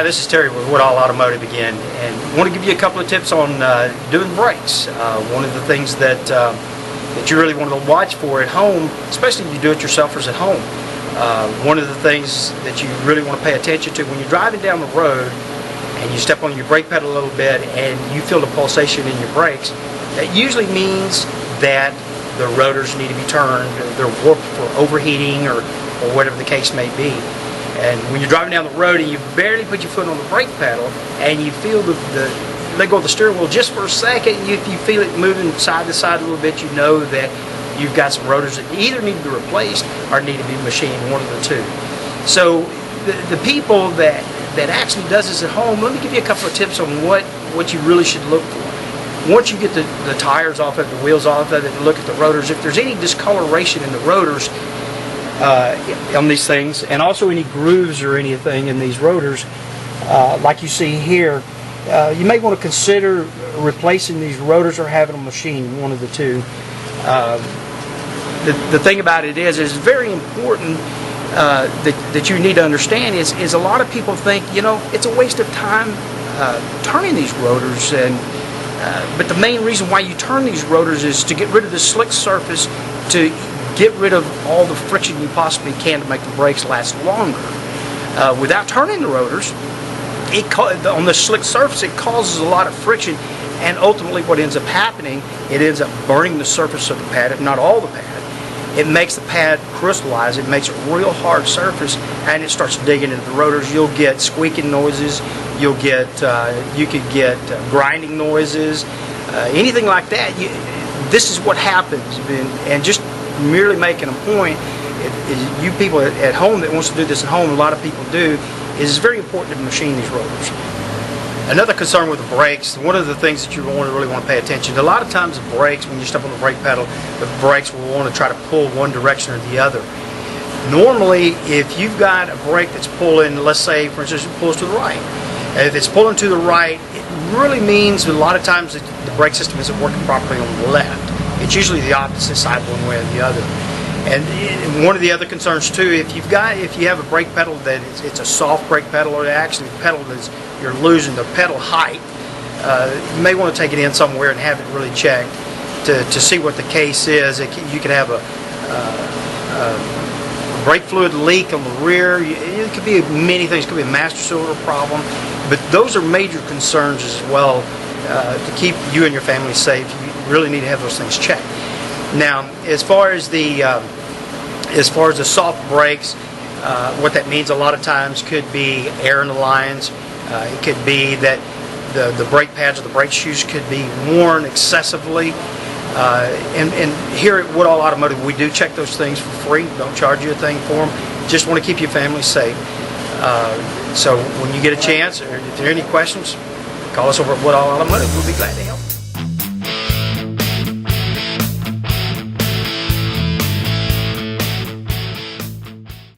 Hi, this is Terry with Woodall Automotive again, and I want to give you a couple of tips on doing brakes. One of the things that you really want to watch for at home, especially if you do-it-yourselfers at home. One of the things that you really want to pay attention to when you're driving down the road and you step on your brake pedal a little bit and you feel the pulsation in your brakes, that usually means that the rotors need to be turned, they're warped for overheating or whatever the case may be. And when you're driving down the road and you barely put your foot on the brake pedal and you feel let go of the steering wheel just for a second, if you feel it moving side to side a little bit, you know that you've got some rotors that either need to be replaced or need to be machined, one of the two. So the people that actually does this at home, let me give you a couple of tips on what you really should look for. Once you get the tires off of it, the wheels off of it, and look at the rotors, if there's any discoloration in the rotors on these things, and also any grooves or anything in these rotors, like you see here, you may want to consider replacing these rotors or having them machined, one of the two. The thing about it is very important that you need to understand is a lot of people think, you know, it's a waste of time turning these rotors, but the main reason why you turn these rotors is to get rid of the slick surface, to get rid of all the friction you possibly can to make the brakes last longer. Without turning the rotors, on the slick surface, it causes a lot of friction, and ultimately what ends up happening, it ends up burning the surface of the pad, if not all the pad. It makes the pad crystallize, it makes a real hard surface, and it starts digging into the rotors. You'll get squeaking noises, you could get grinding noises, anything like that. This is what happens, and just merely making a point, you people at home that wants to do this at home, a lot of people do, is it's very important to machine these rotors. Another concern with the brakes, one of the things that you really want to pay attention to, a lot of times the brakes, when you step on the brake pedal, the brakes will want to try to pull one direction or the other. Normally, if you've got a brake that's pulling, let's say, for instance, it pulls to the right. If it's pulling to the right, it really means a lot of times that the brake system isn't working properly on the left. It's usually the opposite side one way or the other. And one of the other concerns too, if you have a brake pedal that it's a soft brake pedal, or actually the pedal is you're losing the pedal height, you may want to take it in somewhere and have it really checked to see what the case is. You could have a brake fluid leak on the rear. It could be many things. It could be a master cylinder problem, but those are major concerns as well to keep you and your family safe. You really need to have those things checked. Now, as far as the soft brakes, what that means a lot of times could be air in the lines. It could be that the brake pads or the brake shoes could be worn excessively. And here at Woodall Automotive, we do check those things for free. Don't charge you a thing for them. Just want to keep your family safe. So when you get a chance, or if there are any questions, call us over at Woodall Automotive. We'll be glad to help.